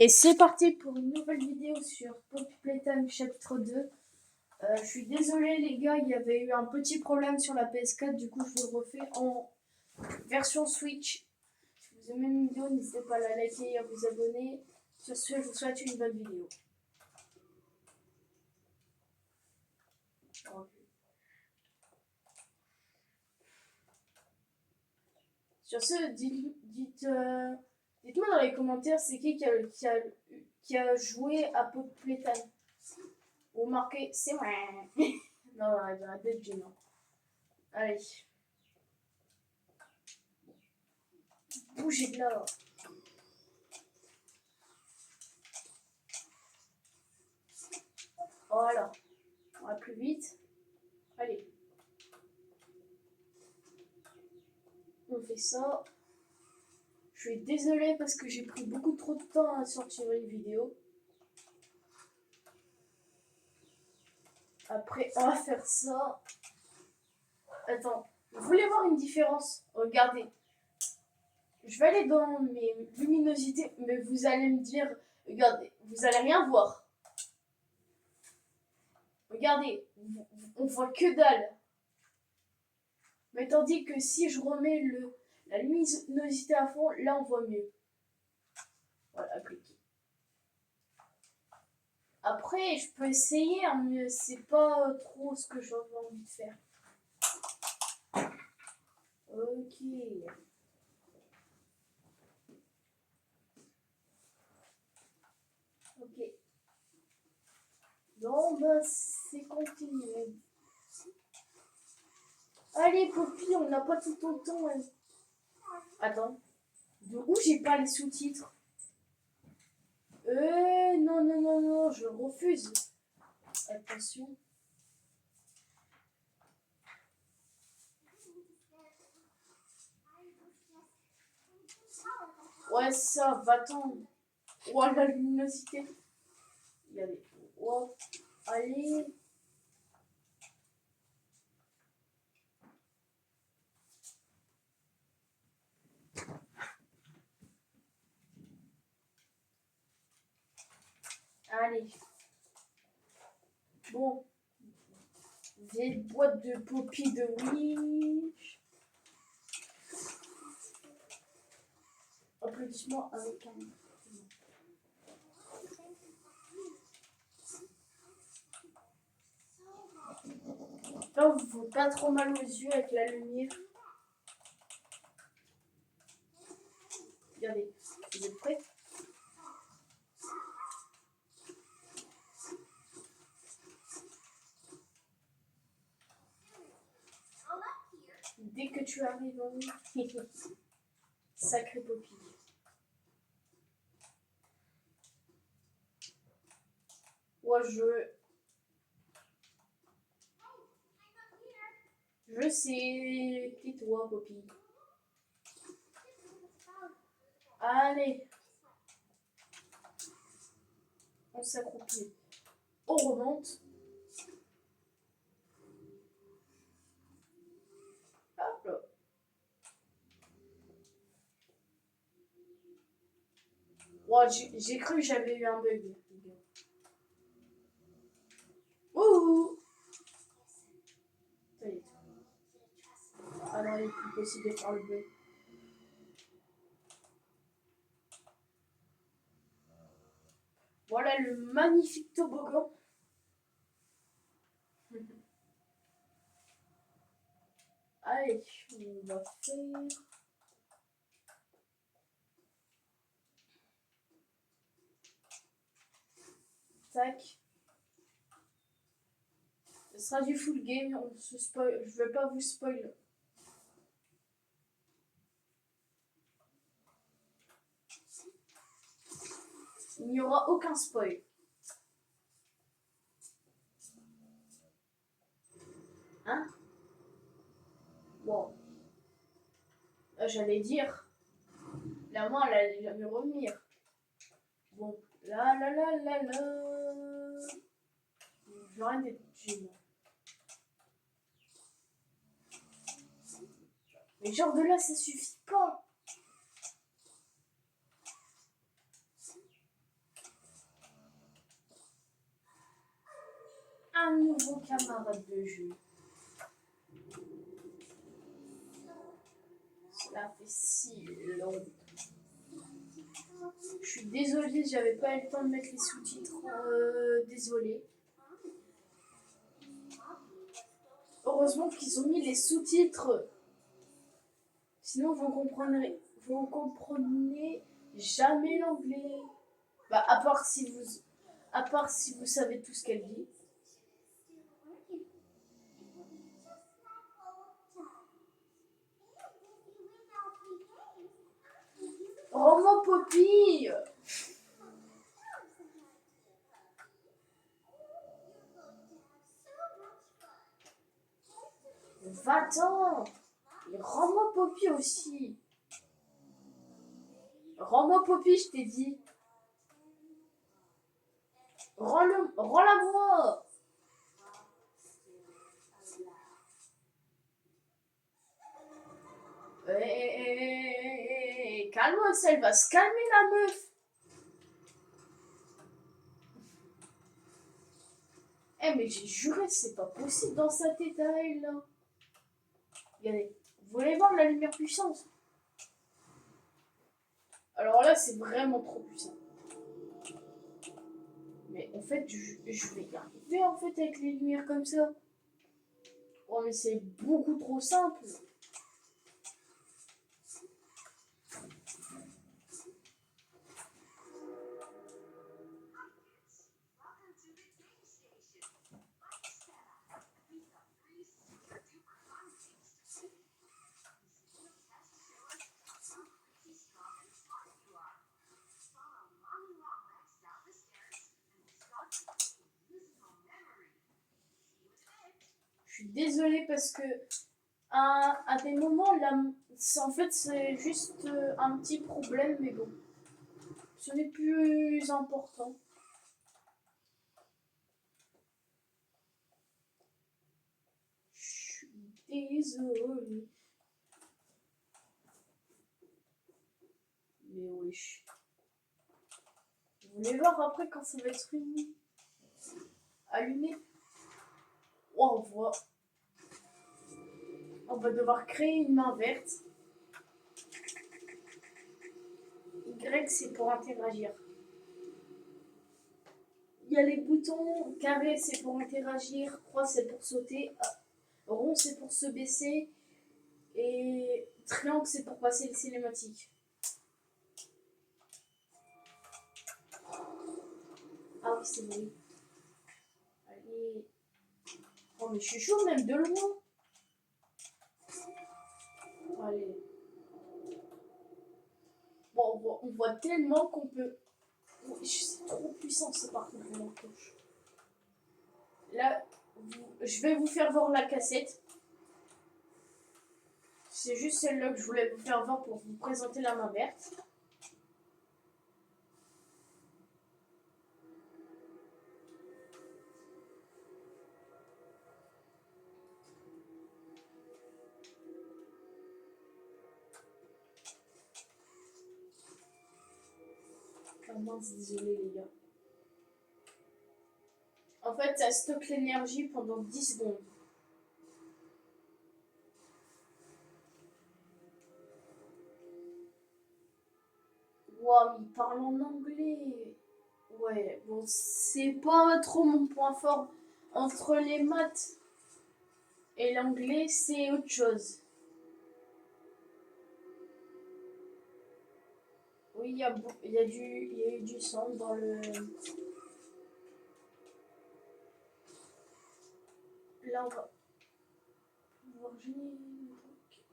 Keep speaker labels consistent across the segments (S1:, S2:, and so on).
S1: Et c'est parti pour une nouvelle vidéo sur Poppy Playtime chapitre 2. Je suis désolé les gars, il y avait eu un petit problème sur la PS4, du coup je vous le refais en version Switch. Si vous aimez une vidéo, n'hésitez pas à la liker et à vous abonner. Sur ce, je vous souhaite une bonne vidéo. Sur ce, dites-moi dans les commentaires, c'est qui a joué à Poppy Playtime. Vous marquez, c'est moi. Non, arrêtez de gênant. Allez. Bougez de là. Voilà. On va plus vite. Allez. On fait ça. Je suis désolée parce que j'ai pris beaucoup trop de temps à sortir une vidéo. Après, on va faire ça. Attends. Vous voulez voir une différence? Regardez. Je vais aller dans mes luminosités, mais vous allez me dire, regardez, vous allez rien voir. Regardez, on voit que dalle. Mais tandis que si je remets la luminosité à fond, là on voit mieux. Voilà, appliqué. Après, je peux essayer, hein, mais c'est pas trop ce que j'avais envie de faire. Ok. Ok. Donc, bah, c'est continué. Allez, Poppy, on n'a pas tout le temps. Hein. Attends. De où j'ai pas les sous-titres? Non, non, non, non, je refuse. Attention. Ouais, ça, va-t'en. Oh, la luminosité. Regardez. Oh, allez. Allez. Bon. Vieille boîte de Poppy de Wish. Applaudissements avec un... Là, vous ne faites pas trop mal aux yeux avec la lumière. Regardez, vous êtes prêts? Dès que tu arrives en haut, sacré Poppy. Ouais, je sais, tais-toi, Poppy. Allez. On s'accroupit. On remonte. Hop là. Ouais, j'ai cru que j'avais eu un bug. Ouh. Ça y est. Ah non, il est plus possible de faire le bug. Voilà le magnifique toboggan. Allez, on va faire... Tac. Ce sera du full game, on se spoil. Je vais pas vous spoil. Il n'y aura aucun spoil. Hein? Bon. J'allais dire. La main, elle allait jamais revenir. Bon. Là, là, là, là, là. Je veux rien d'être gênant. Mais genre de là, ça suffit pas. un nouveau camarade de jeu. Cela fait si longtemps. Je suis désolée, j'avais pas eu le temps de mettre les sous-titres. Désolée. Heureusement qu'ils ont mis les sous-titres. Sinon, vous comprenez jamais l'anglais. Bah, à part si vous savez tout ce qu'elle dit. Roman Poppy. Va-t'en. Rends-moi Poppy aussi. Rends-moi Poppy, je t'ai dit. Rends-la-moi. Calme-toi, elle va se calmer la meuf. Mais j'ai juré, c'est pas possible dans sa tête à elle là. Regardez, vous voulez voir la lumière puissante? Alors là, c'est vraiment trop puissant. Mais en fait, je vais y arriver en fait avec les lumières comme ça. Oh mais c'est beaucoup trop simple. Je suis désolée parce que à des moments, là, en fait, c'est juste un petit problème, mais bon, ce n'est plus important. Je suis désolée. Mais wesh. Vous voulez voir après quand ça va être allumé? Oh, on va devoir créer une main verte. Y, c'est pour interagir. Il y a les boutons. Carré, c'est pour interagir. Croix, c'est pour sauter. Rond, c'est pour se baisser. Et triangle, c'est pour passer les cinématiques. Ah oui, c'est vrai. Allez. Oh, mais je suis chaud même de loin. Allez. Bon, on voit tellement qu'on peut... C'est trop puissant, c'est par contre mon touche. Là, je vais vous faire voir la cassette. C'est juste celle-là que je voulais vous faire voir pour vous présenter la main verte. Ah mince, désolé les gars. En fait, ça stocke l'énergie pendant 10 secondes. Wow, il parle en anglais. Ouais, bon, c'est pas trop mon point fort. Entre les maths et l'anglais, c'est autre chose. Oui, il y a eu du sang dans le... Là, on va pouvoir gérer le truc.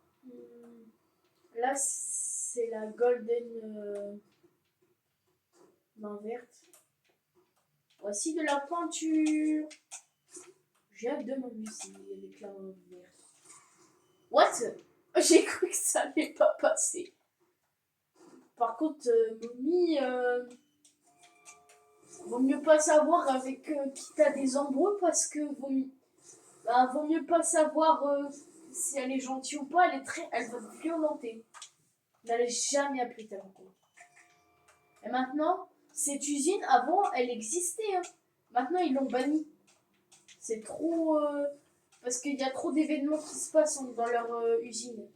S1: Là, c'est la golden main verte. Voici de la peinture. J'ai hâte de m'amuser avec la main verte. What? J'ai cru que ça allait pas passer. Par contre, Mommy, vaut mieux pas savoir avec qui t'as des embrouilles parce que vaut mieux pas savoir si elle est gentille ou pas. Elle va te violenter. N'allez jamais appeler ta rencontre. Et maintenant, cette usine, avant, elle existait. Hein. Maintenant, ils l'ont bannie. C'est trop... parce qu'il y a trop d'événements qui se passent dans leur usine.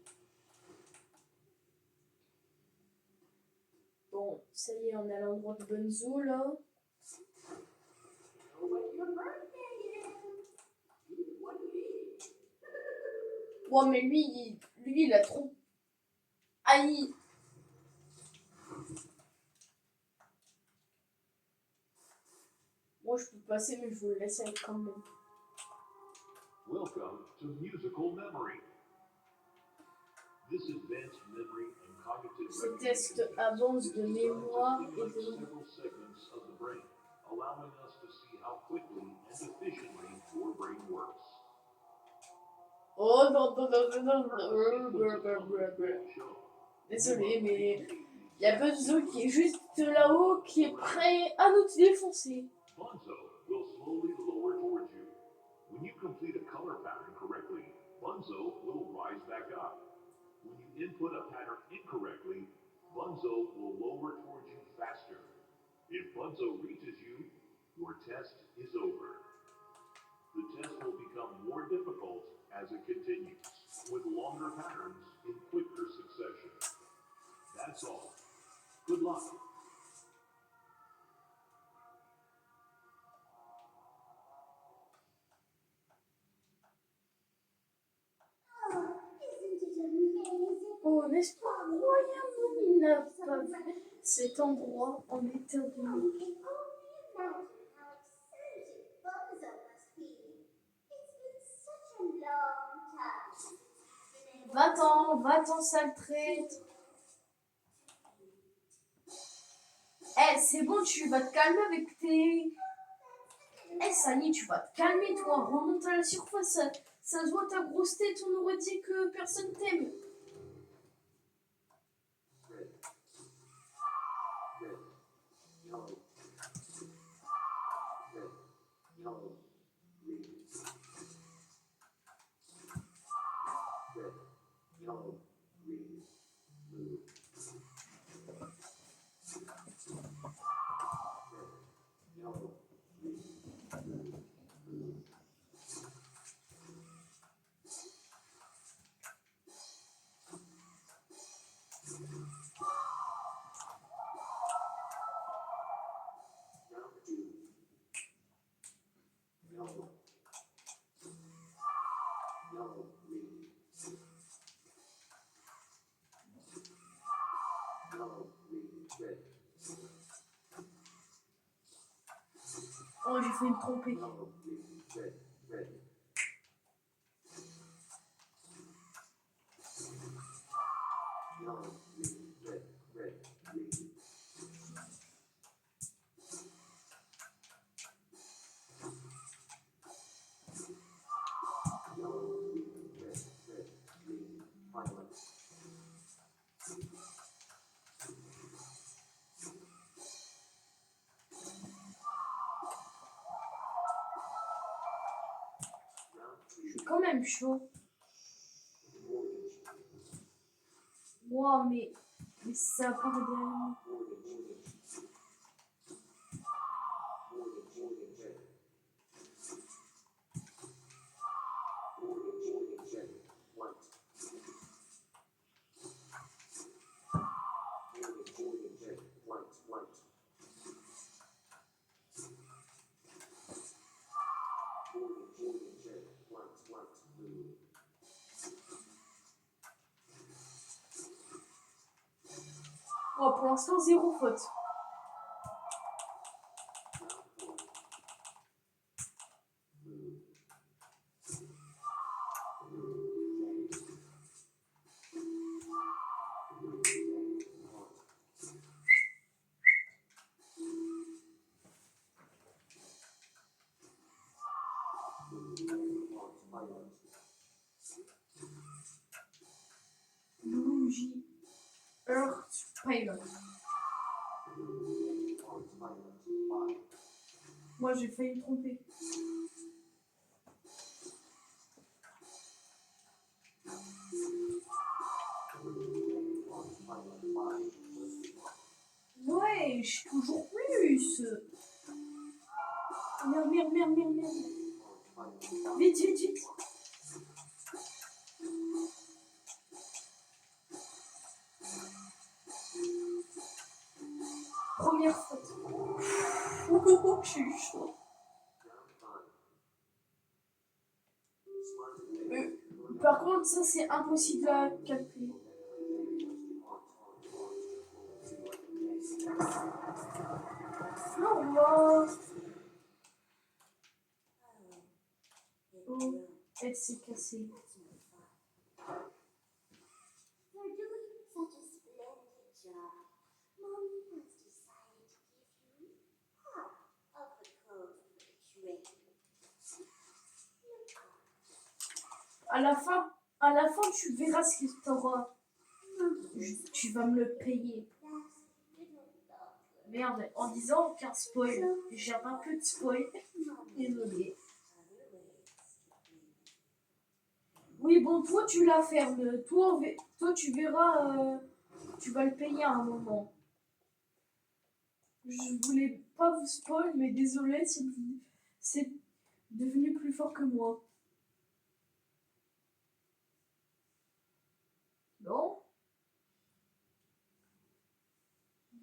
S1: Bon, ça y est, on est à l'endroit de Bunzo, là. Ouais, mais lui, il a trop... Aïe. Moi, je peux passer, mais je vous le laisse avec quand même.
S2: Welcome to Musical Memory. This advanced memory and cognitive
S1: Ce
S2: recognition
S1: test avance de
S2: is
S1: mémoire
S2: designed to
S1: et de...
S2: stimulate several segments of the brain, allowing us to see how quickly and efficiently your brain works.
S1: Oh non, non, non, non, non. Désolé, mais il y a Bunzo qui est juste là-haut, qui est prêt à nous défoncer.
S2: Bunzo will slowly lower towards you. When you complete a color pattern correctly, Bunzo will rise back up. When you input a pattern incorrectly, Bunzo will lower towards you faster. If Bunzo reaches you, your test is over. The test will become more difficult as it continues, with longer patterns in quicker succession. That's all. Good luck.
S1: Oh, n'est-ce pas incroyable, il n'a pas vu cet endroit en éternité. Va-t'en, sale traître. Eh, c'est bon, tu vas te calmer avec tes... Eh, Sani, tu vas te calmer, toi. Remonte à la surface. Ça se voit ta grosse tête, on aurait dit que personne t'aime. Oh, j'ai failli me tromper. Je suis quand même chaud. Wow, mais ça part derrière moi. Oh, pour l'instant, 0 faute. Luigi Earth Pilot. Moi, j'ai failli me tromper. Ouais, je suis toujours plus. Merde. Vite, vite, vite. Première faute. J'ai eu chaud. Par contre, ça c'est impossible à calculer. Non, on va... Oh, elle s'est cassée.
S3: You're doing such a splendid job. Mommy has decided to give you half of the code for the train.
S1: À la fin, tu verras ce que t'auras. Tu vas me le payer. Merde, en disant aucun spoil, j'ai un peu de spoil. Désolé. Oui, bon, toi tu la fermes. Toi tu verras, tu vas le payer à un moment. Je voulais pas vous spoil, mais désolé, c'est devenu plus fort que moi. Bon.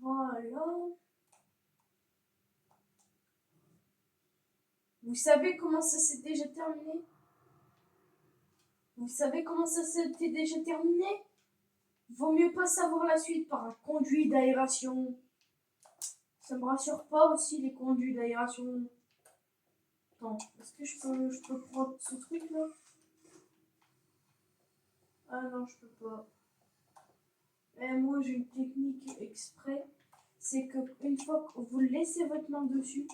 S1: Voilà. Vous savez comment ça s'est déjà terminé? Vous savez comment ça s'était déjà terminé? Vaut mieux pas savoir la suite par un conduit d'aération. Ça me rassure pas aussi les conduits d'aération. Attends, est-ce que je peux prendre ce truc là? Ah non, je peux pas. Et moi j'ai une technique exprès. C'est que une fois que vous laissez votre main dessus,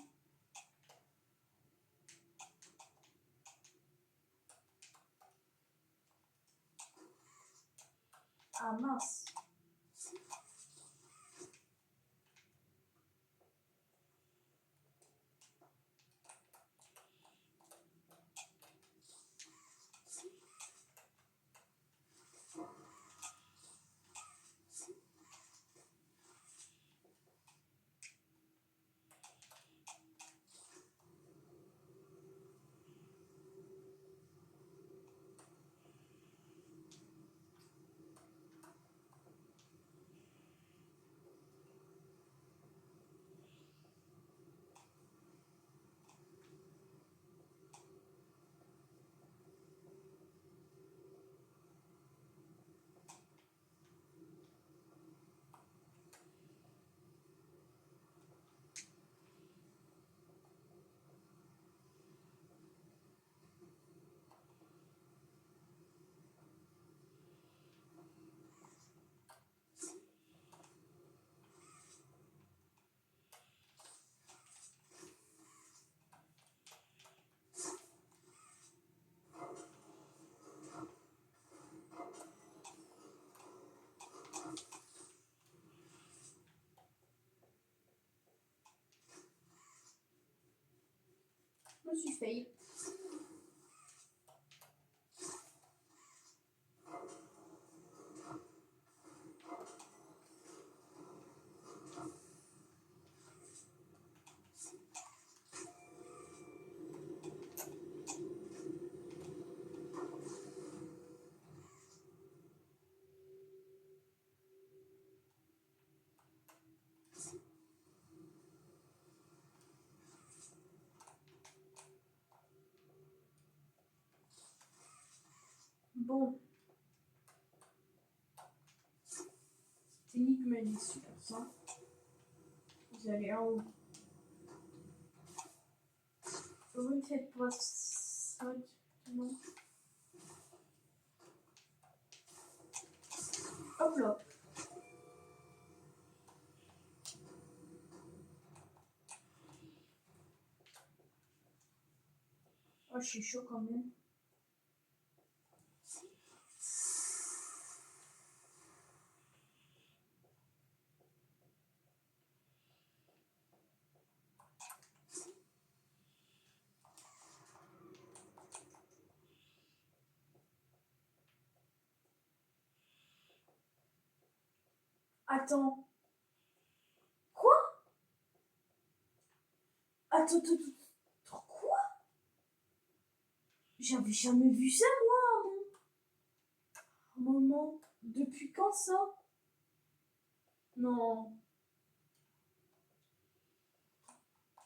S1: ah mince. Je me suis failli. Bon. Cette énigme elle est super simple. Vous allez en haut. Vous ne faites pas ça directement. Hop là. Oh, je suis chaud quand même. Attends. Quoi? Attends. Quoi? J'avais jamais vu ça, moi, un moment. Depuis quand ça? Non.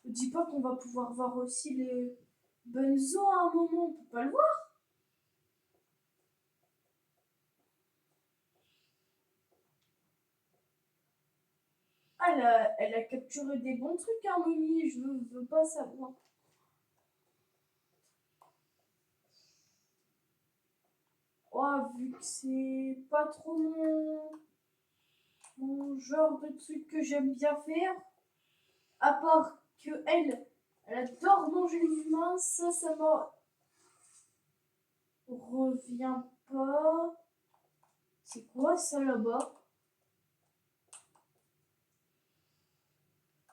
S1: Ne dis pas qu'on va pouvoir voir aussi les Bunzo à un moment. On peut pas le voir. Ah, elle a capturé des bons trucs, hein, Mommy. Je veux pas savoir. Oh, vu que c'est pas trop mon genre de truc que j'aime bien faire, à part que elle adore manger les humains, ça me revient pas. C'est quoi ça là-bas?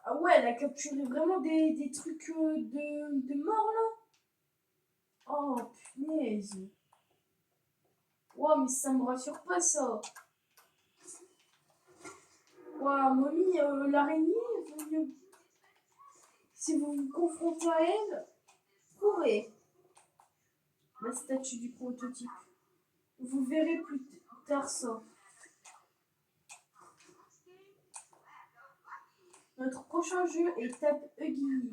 S1: Ah ouais, elle a capturé vraiment des trucs de mort là. Oh punaise. Ouah, mais ça me rassure pas ça. Ouah, mommy, l'araignée, si vous vous confrontez à elle, courez. La statue du prototype. Vous verrez plus tard ça. Notre prochain jeu est Tap Huggy.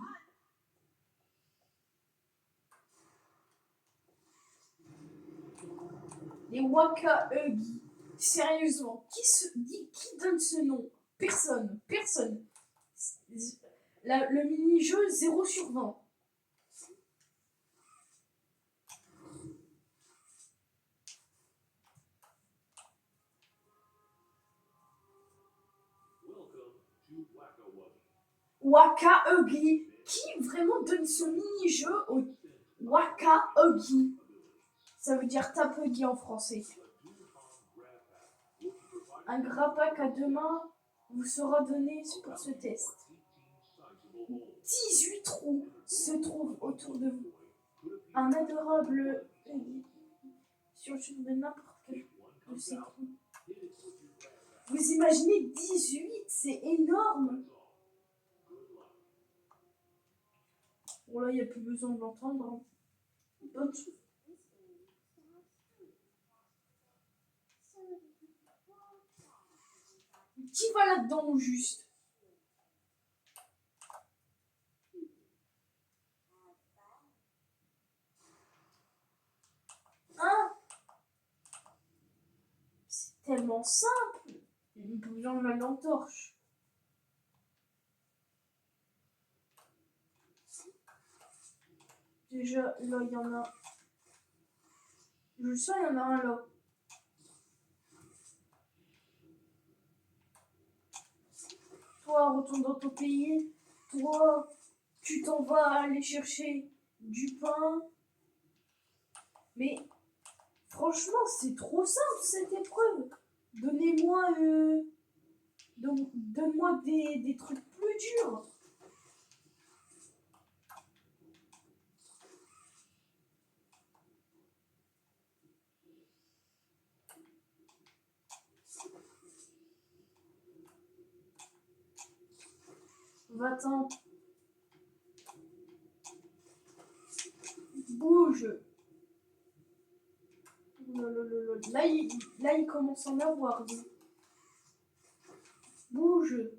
S1: Les Waka Huggy. Sérieusement, qui donne ce nom? Personne. Personne. Le mini-jeu 0/20.
S2: Welcome to Wacka Wuggy.
S1: Waka Huggy. Qui vraiment donne ce mini-jeu au Waka Huggy? Ça veut dire Tap Huggy en français. Un grappac à 2 mains vous sera donné pour ce test. 18 trous se trouvent autour de vous. Un adorable Huggy sur de n'importe quel de ces trous. Vous imaginez 18, c'est énorme. Bon là, il n'y a plus besoin de l'entendre. Bonne chose. Qui va là-dedans au juste? Hein? C'est tellement simple. Il n'y a pas besoin de la lampe torche. Déjà, là, il y en a. Je sens, il y en a un là. Toi, retourne dans ton pays. Toi, tu t'en vas aller chercher du pain. Mais franchement, c'est trop simple cette épreuve. Donnez-moi donne-moi des trucs plus durs. Va-t'en. Bouge. Là, il commence à en avoir. Bouge.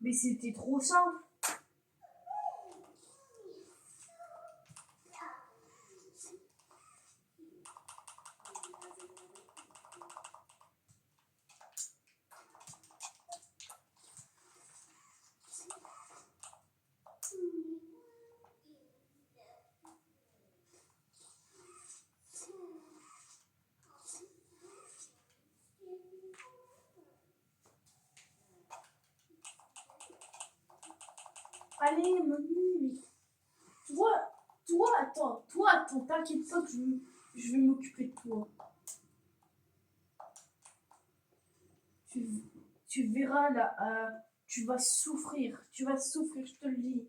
S1: Mais c'était trop simple. Allez, mamie, mais attends, t'inquiète pas que je vais m'occuper de toi. Tu, tu verras là, tu vas souffrir, je te le dis.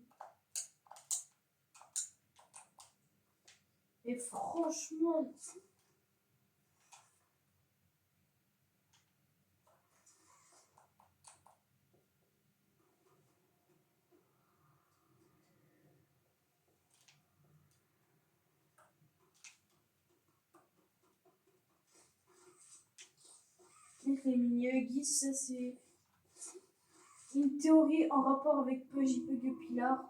S1: Et franchement, les mini-huggies, ça c'est une théorie en rapport avec Pudgy Pug et Pilar.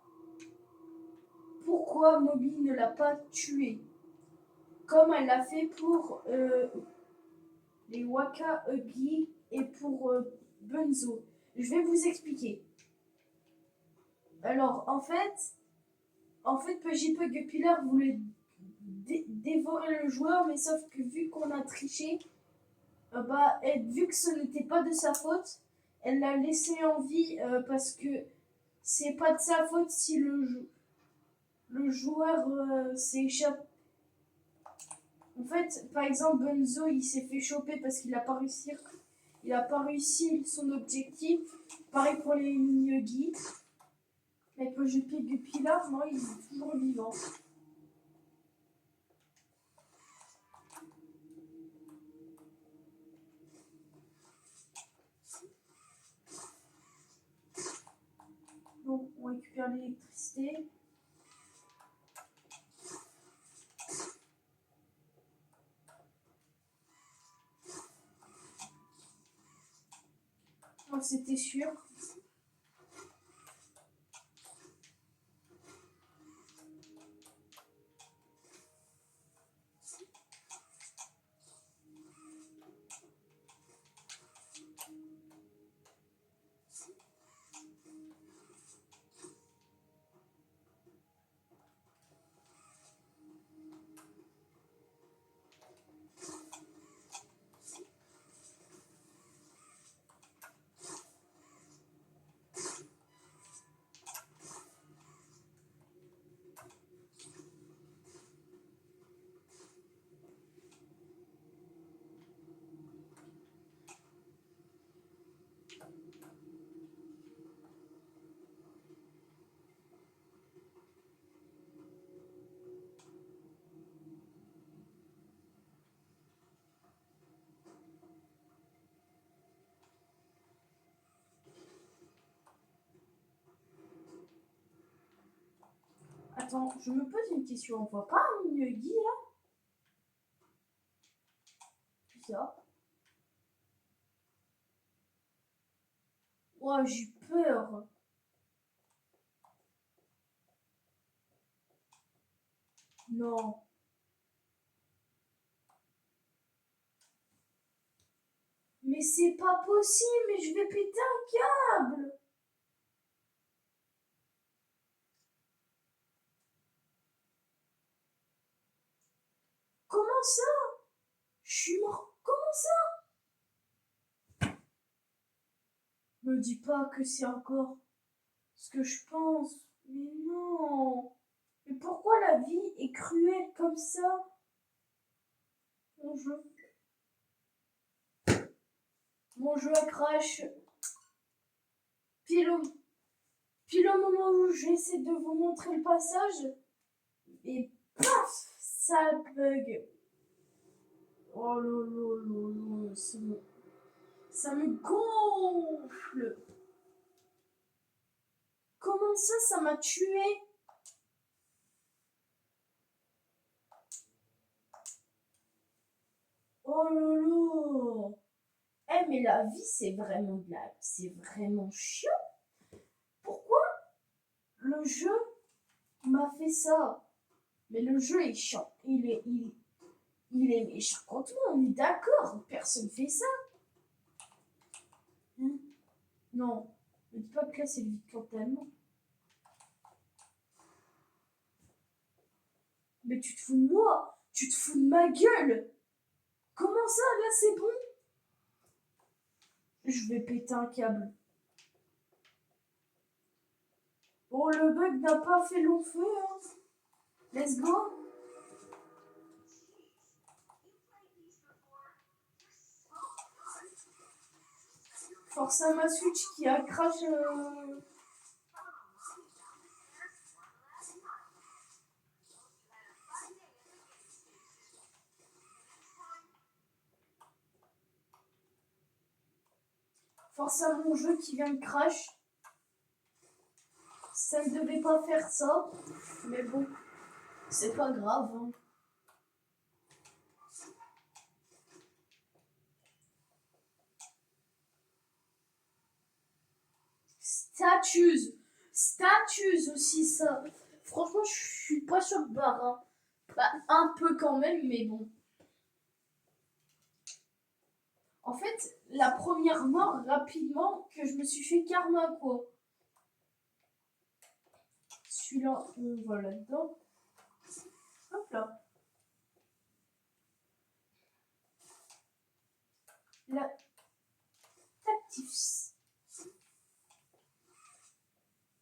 S1: Pourquoi Moby ne l'a pas tué comme elle l'a fait pour les Waka Huggy et pour Bunzo. Je vais vous expliquer. Alors, en fait Pudgy Pug et Pilar voulaient dévorer le joueur, mais sauf que vu qu'on a triché, vu que ce n'était pas de sa faute, elle l'a laissé en vie parce que c'est pas de sa faute si le joueur s'est échappé. En fait, par exemple, Bunzo, il s'est fait choper parce qu'il a pas réussi son objectif. Pareil pour les mini-huggies. Mais que je pique du Pilar, non, il est toujours vivant. Donc, on récupère l'électricité. Oh, c'était sûr. Attends, je me pose une question. On voit pas un mini-huggy là? Bizarre. Oh, j'ai peur. Non. Mais c'est pas possible, mais je vais péter un câble. Comment ça? Je suis mort. Comment ça? Me dis pas que c'est encore ce que je pense. Mais non. Mais pourquoi la vie est cruelle comme ça? Mon jeu a crash. Pile au moment où j'essaie de vous montrer le passage. Et paf, ça bug. Oh là, ça me gonfle. Comment ça m'a tué? Oh là. Eh mais la vie c'est vraiment chiant. Pourquoi le jeu m'a fait ça? Mais le jeu est chiant. Il est méchant contre moi, on est d'accord. Personne fait ça. Hein? Non. Ne dis pas que là c'est le vide quand même. Mais tu te fous de moi. Tu te fous de ma gueule. Comment ça, là c'est bon? Je vais péter un câble. Oh, le bug n'a pas fait long feu, hein. Let's go. Force à ma Switch qui a crash. Force à mon jeu qui vient de crash. Ça ne devait pas faire ça. Mais bon, c'est pas grave, hein. Statues aussi, ça. Franchement, je suis pas sur le bar, hein. Bah, un peu quand même, mais bon. En fait, la première mort, rapidement, que je me suis fait karma, quoi. Celui-là, on va là-dedans. Hop là. La tactifs.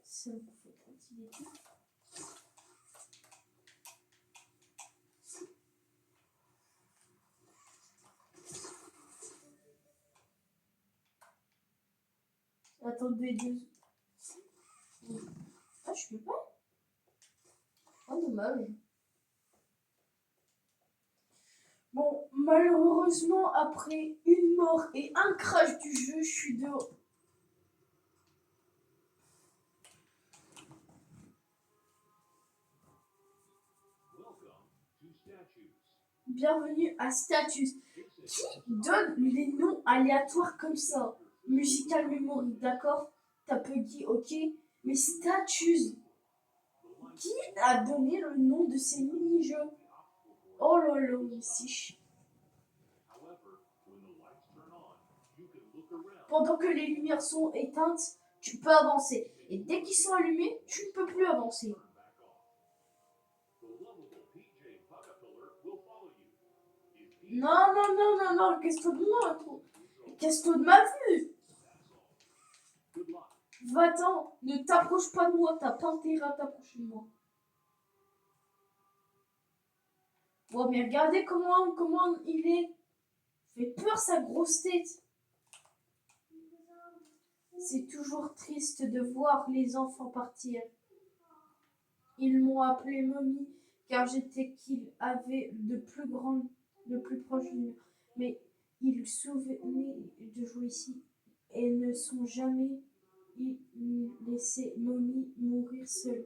S1: Ça me fait continuer tout. Attendez deux. Ah, je peux pas. Oh, dommage. Bon, malheureusement, après une mort et un crash du jeu, je suis dehors.
S2: Welcome to Statues.
S1: Bienvenue à Status. Qui donne les noms aléatoires comme ça? Musical Memory, d'accord? T'as Puggy, ok? Mais Status, qui a donné le nom de ces mini-jeux? Oh là là, mais c'est chiant.
S2: However, when the lights turn on, you can look around.
S1: Pendant que les lumières sont éteintes, tu peux avancer. Et dès qu'ils sont allumés, tu ne peux plus avancer.
S2: Turn back off. The lovable PJ Bugapillar will follow you. If he
S1: Non, non, non, non, non, qu'est-ce-toi de moi, toi? Qu'est-ce-toi de ma vue?
S2: that's all. Good luck.
S1: Va-t'en, ne t'approche pas de moi, t'as pas intérêt à t'approcher de moi. Bon, mais regardez comment il est. Fait peur sa grosse tête. C'est toujours triste de voir les enfants partir. Ils m'ont appelé momie car j'étais qu'ils avaient de plus proches de nous. Mais ils souvenaient de jouer ici et ne sont jamais laissé momie mourir seule.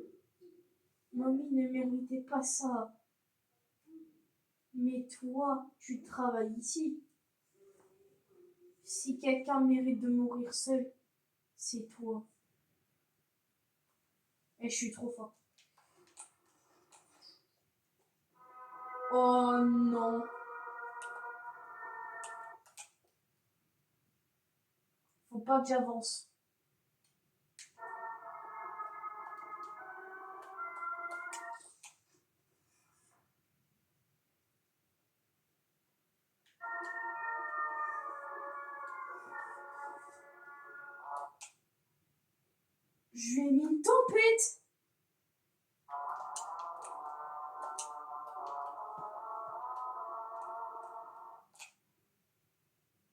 S1: Momie ne méritait pas ça. Mais toi, tu travailles ici. Si quelqu'un mérite de mourir seul, c'est toi. Et je suis trop fort. Oh non. Faut pas que j'avance. Je lui ai mis une tempête.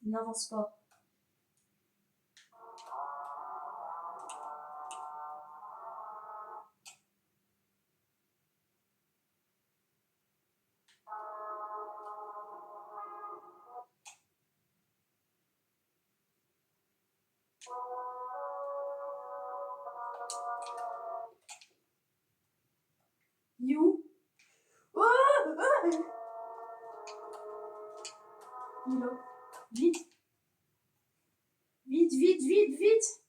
S1: N'avance pas. You. Oh, ah. Il est là. Vite. Vite, vite, vite, vite.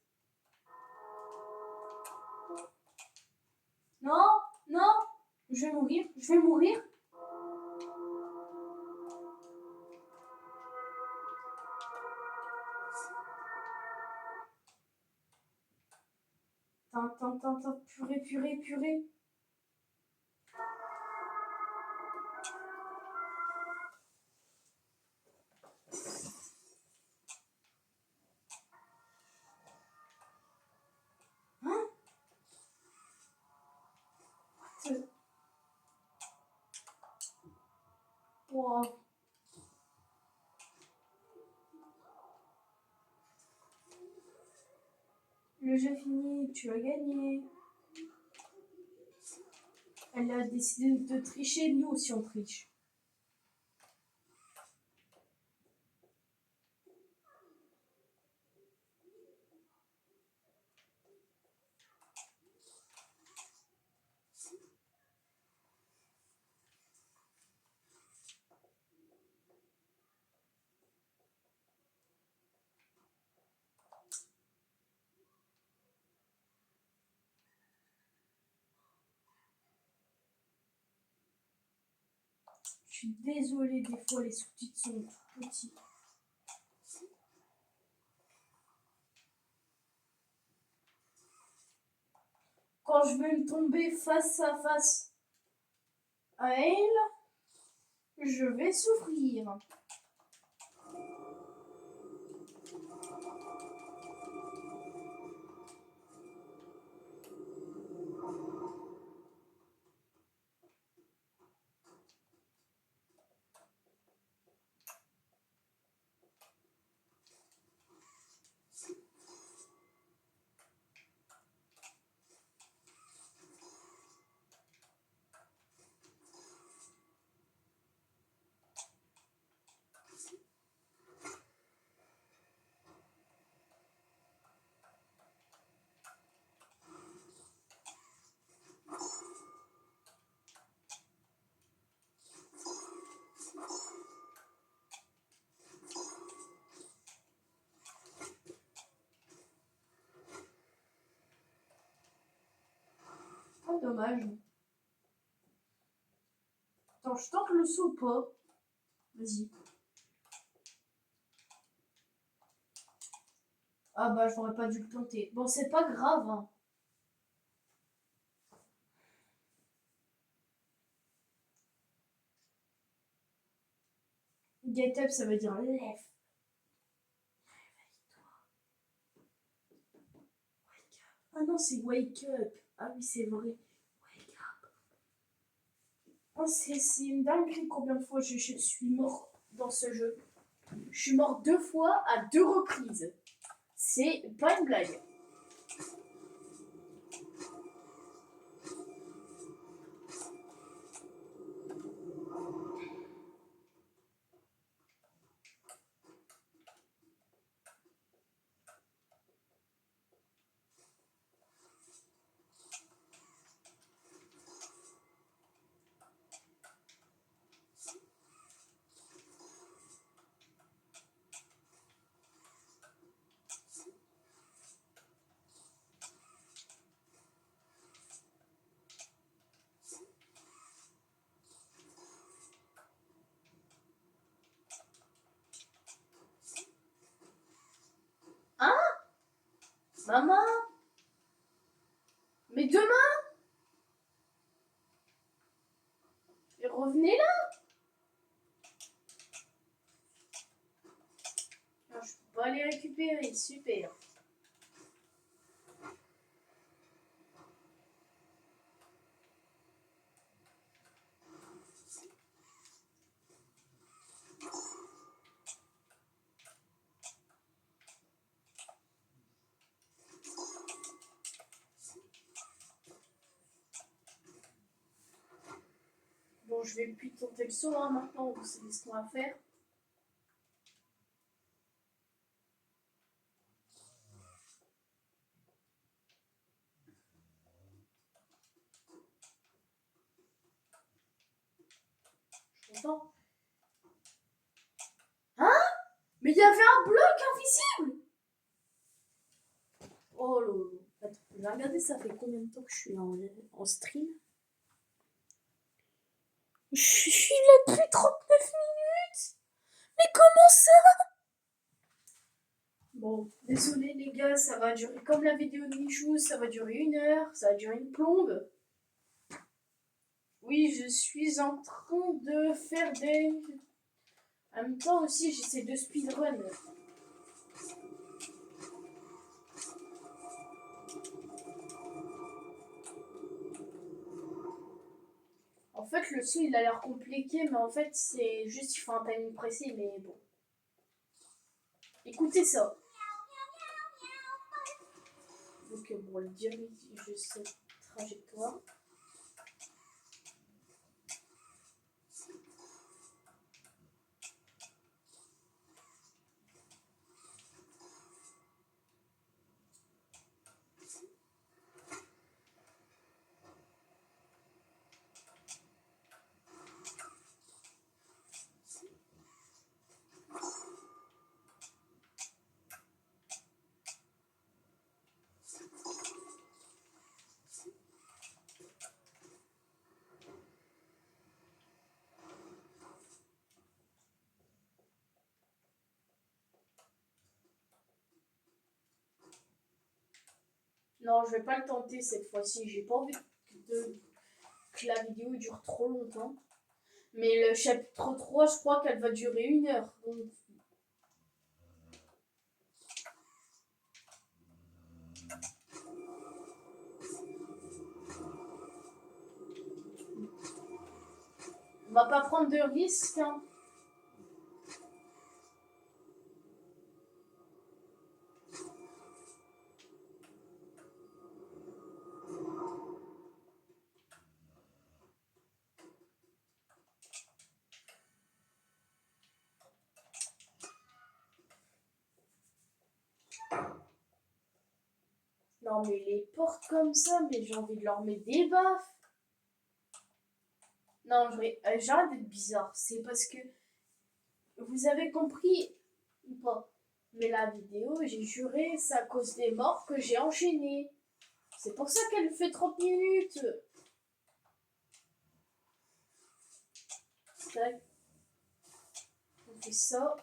S1: Non, non. Je vais mourir. Je vais mourir. Attends, purée, purée, purée. Hein? Wow. Le jeu fini, tu as gagné. Elle a décidé de tricher, nous aussi on triche. Je suis désolée, des fois les sous-titres sont tout petits. Quand je vais me tomber face à face à elle, je vais souffrir. Oh, dommage. Attends, je tente le saut ou pas? Vas-y. Ah bah, j'aurais pas dû le tenter. Bon, c'est pas grave, hein. Get up, ça veut dire lève. Ah non, c'est wake up. Ah oui, c'est vrai. Wake up. Oh, c'est une dinguerie combien de fois je suis mort dans ce jeu. Je suis mort 2 fois à 2 reprises. C'est pas une blague. Hein? Maman? Mais demain? Et revenez là? Non, je peux pas les récupérer, super. Bon, je vais plus tenter le saut hein, maintenant, vous savez ce qu'on va faire. Je suis content. Hein? Mais il y avait un bloc invisible! Oh là là. Attends, je vais regarder ça fait combien de temps que je suis en stream. Je suis là depuis 39 minutes! Mais comment ça? Bon, désolé les gars, ça va durer comme la vidéo de Michou, ça va durer 1 heure, ça va durer une plombe. Oui, je suis en train de faire des... En même temps aussi, j'essaie de speedrun. En En fait, le saut, il a l'air compliqué, mais en fait, c'est juste, il faut un timing précis, mais bon. Écoutez ça. Donc, bon, le dirige cette trajectoire. Non, je vais pas le tenter cette fois-ci. J'ai pas envie que la vidéo dure trop longtemps. Mais le chapitre 3, je crois qu'elle va durer 1 heure. Donc, on va pas prendre de risques. Hein. Non, mais les portes comme ça, mais j'ai envie de leur mettre des baffes. Non, j'arrête d'être bizarre. C'est parce que vous avez compris ou pas. Mais la vidéo, j'ai juré, c'est à cause des morts que j'ai enchaîné. C'est pour ça qu'elle fait 30 minutes. Tac. On fait ça.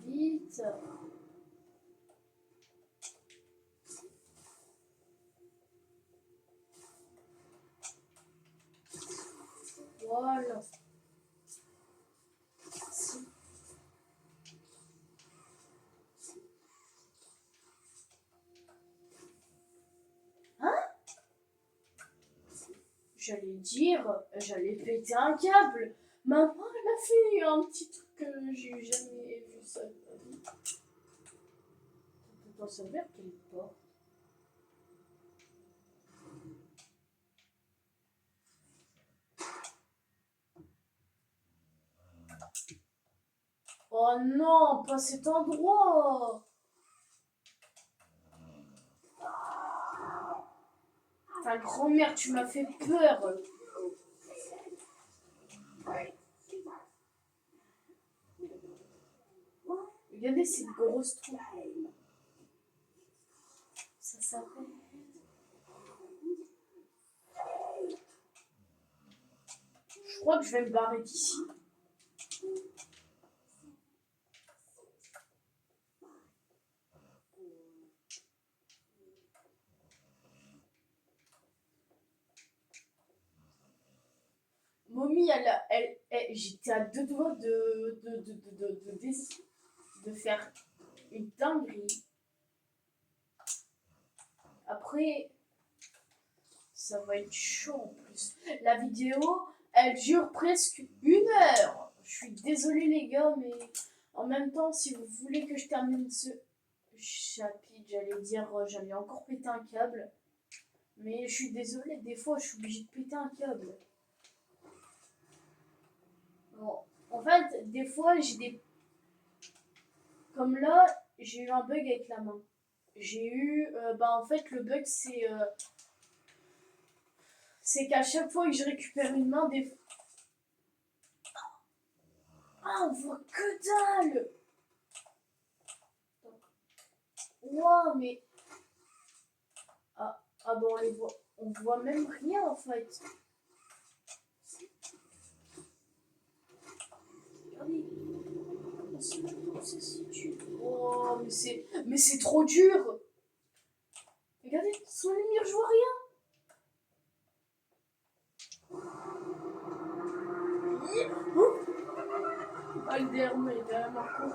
S1: Vite. Voilà. Hein? J'allais péter un câble. Maman, elle a fait un petit truc que j'ai jamais vu ça de ma vie. Dans ce verre, quelle porte? Oh non, pas cet endroit! Ta grand-mère, tu m'as fait peur! Regardez cette grosse trou. Ça s'appelle. Je crois que je vais me barrer d'ici. Mommy, j'étais à 2 doigts de faire une dinguerie. Après, ça va être chaud en plus. La vidéo, elle dure presque 1 heure. Je suis désolée les gars, mais en même temps, si vous voulez que je termine ce chapitre, j'allais encore péter un câble. Mais je suis désolée, des fois, je suis obligée de péter un câble. Bon, en fait, des fois, j'ai des... Comme là, j'ai eu un bug avec la main. En fait, le bug, c'est qu'à chaque fois que je récupère une main, Ah, on voit que dalle! Wow, mais... Ah bon, on voit même rien, en fait. Regardez. On se situe. Oh, mais c'est trop dur! Regardez, sans lumière, je vois rien! Oh, est derrière moi, il est derrière moi. Cours.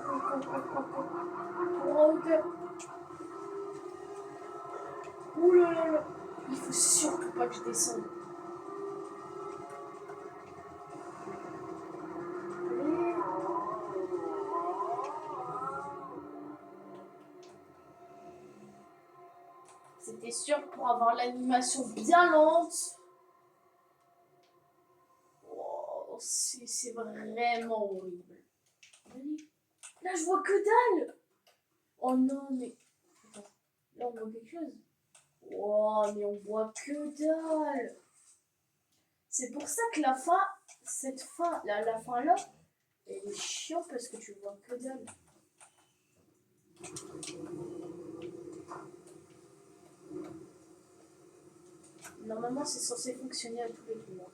S1: Cours en hauteur. Ouh là là là. Il faut surtout pas que je descende. Allez. C'était sûr pour avoir l'animation bien lente. Oh, c'est vraiment horrible. Allez. Là, je vois que dalle. Oh non, mais... Attends. Là, on voit quelque chose. Oh, mais on voit que dalle. C'est pour ça que la fin, la fin là, elle est chiante parce que tu vois que dalle. Normalement, c'est censé fonctionner à tous les tours.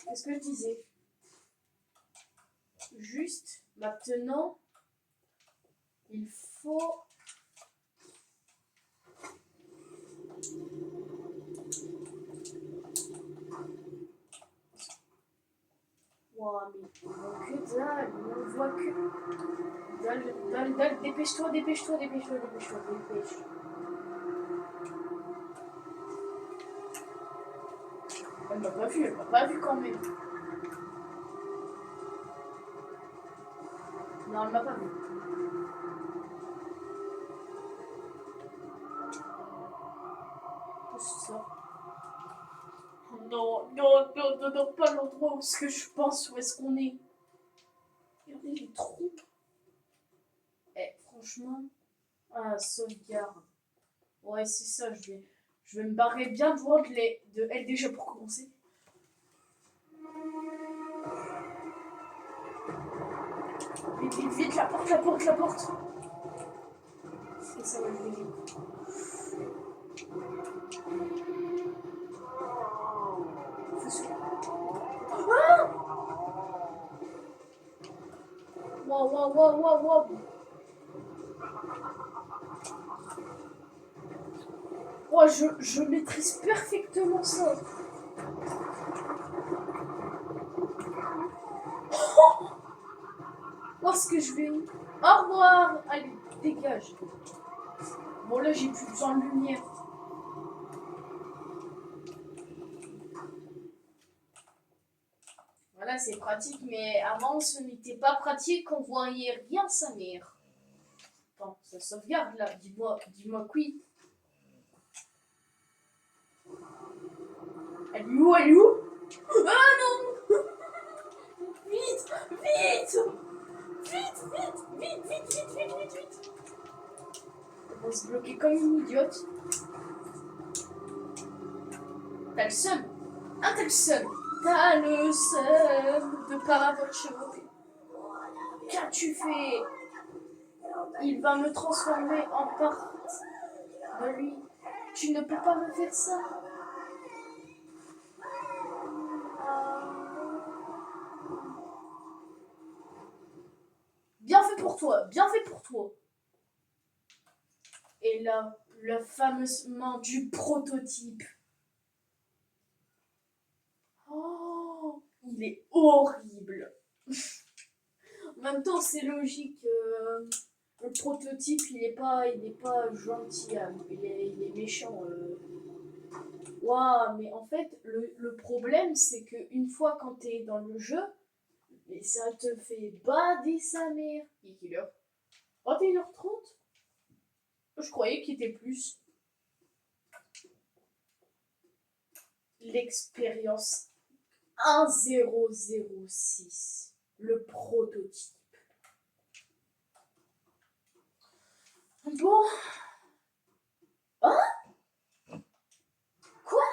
S1: Qu'est-ce que je disais? Juste, maintenant, il faut... Wow, mais on voit que dalle, on voit que... Dalle, dépêche-toi. Elle m'a pas vu quand même. Non, elle m'a pas vu. Qu'est-ce que c'est ça? Non, pas l'endroit où est-ce que je pense, où est-ce qu'on est. Regardez les trous. Eh, franchement. Ah, sauvegarde. Ouais, c'est ça, je vais me barrer bien loin de elle déjà pour commencer. Vite, la porte. C'est ça, ouais, je vais vite. Faut se... Ah! Wow. Oh, je maîtrise parfaitement ça. Où est-ce que je vais? Au revoir. Allez, dégage. Bon, là, j'ai plus besoin de lumière. Voilà, c'est pratique, mais avant, ce n'était pas pratique. On voyait rien, sa mère. Attends, ça sauvegarde, là. Dis-moi que oui. Elle est où? Ah non! Vite! Elle va se bloquer comme une idiote. T'as le seum. Ah, t'as le seum de pas avoir chevauché. Qu'as-tu fait? Il va me transformer en part de lui. Tu ne peux pas me faire ça. Bien fait pour toi. Et là, la fameuse main du prototype. Oh, il est horrible. En même temps, c'est logique. Le prototype, il est pas gentil. Il est méchant. Waouh, mais en fait, le problème, c'est que une fois quand t'es dans le jeu, mais ça te fait bader sa mère. Il est quelle heure? 21h30? Je croyais qu'il était plus. L'expérience 1006. Le prototype. Bon. Hein? Quoi?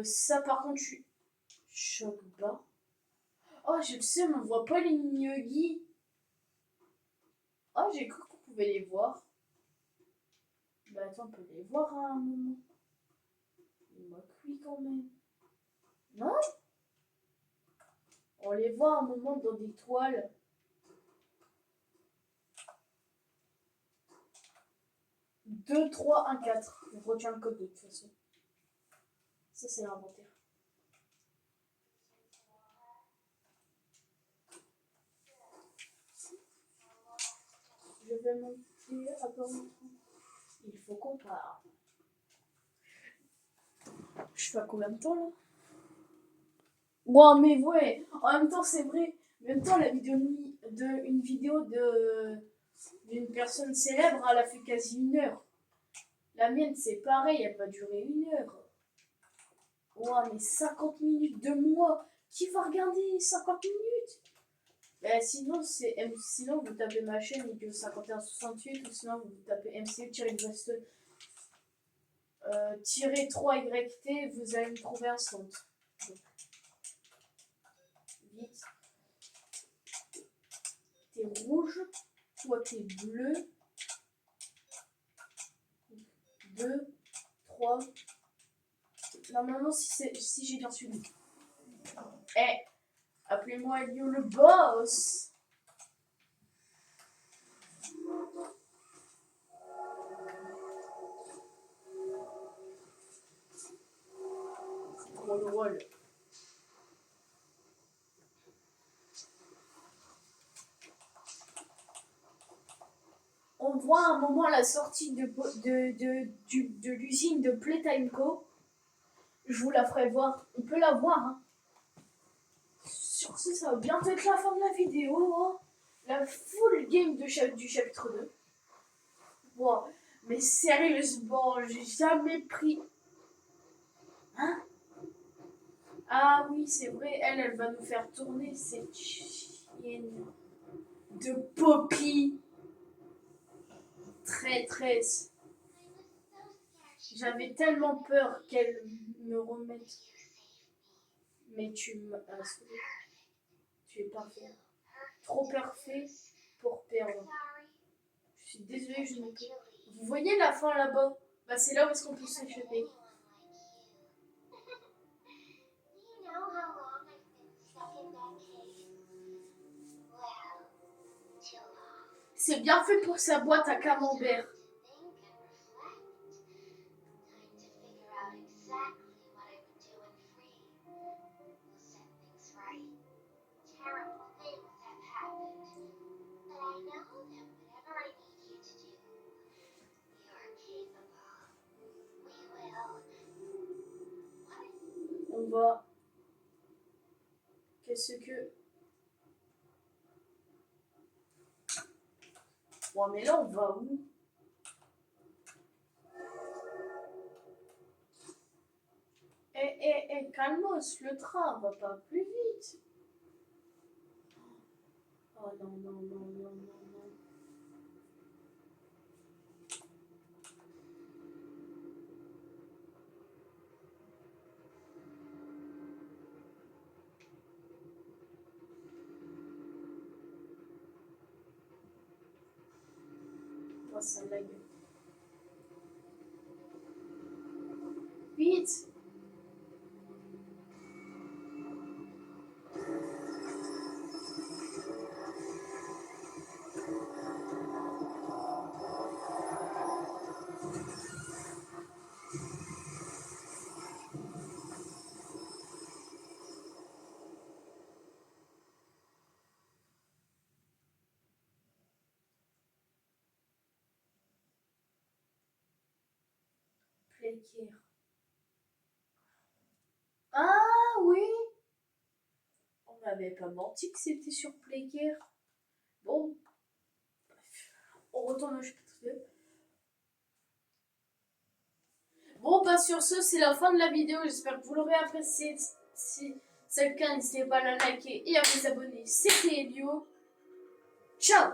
S1: Ça par contre, je suis... Choc bas. Oh, je le sais, mais on voit pas les Nyogi. Oh, j'ai cru qu'on pouvait les voir. Bah attends, on peut les voir à un moment. Il m'a cuit quand même. Non? On les voit à un moment dans des toiles. 2, 3, 1, 4. On retient le code de toute façon. Ça, c'est l'inventaire. Je vais monter à Bordeaux. Il faut qu'on parte. Je fais à combien de temps là? Ouais, mais ouais, en même temps, c'est vrai. En même temps, une vidéo d'une personne célèbre, elle a fait quasi 1 heure. La mienne, c'est pareil, elle va durer 1 heure. Ouais, mais 50 minutes de moi. Qui va regarder 50 minutes? Sinon, sinon, vous tapez ma chaîne Nico 5168 ou sinon vous tapez MCU-Weston 3YT, vous allez me trouver instant. Vite. T'es rouge, toi t'es bleu. 2, 3. Normalement, si j'ai bien suivi. Appelez-moi Elio le boss. Trop drôle. On voit un moment la sortie de l'usine de Playtime Co. Je vous la ferai voir. On peut la voir. Hein. Sur ce, ça va bientôt être la fin de la vidéo. Hein. La full game du chapitre 2. Wow. Mais sérieusement, j'ai jamais pris... Hein? Ah oui, c'est vrai, elle va nous faire tourner cette chienne de Poppy. Traîtresse. J'avais tellement peur qu'elle me remette. Mais tu m'as sauvé. Tu es parfait. Trop parfait pour perdre. Je suis désolée, je ne peux. Vous voyez la fin là-bas? Bah c'est là où est-ce qu'on peut s'échapper. C'est bien fait pour sa boîte à camembert. On va... Qu'est-ce que... Bon, mais là, on va où? Calmos, le train va pas plus vite. Oh non, non, non, non, non, non. Oh, ça lag. Vite! Playcare. Ah oui! On m'avait pas menti que c'était sur Playcare. Bon, on retourne au chapitre 2. Bon, bah sur ce, c'est la fin de la vidéo. J'espère que vous l'aurez apprécié. Si c'est le cas, n'hésitez pas à la liker et à vous abonner. C'était Elio. Ciao!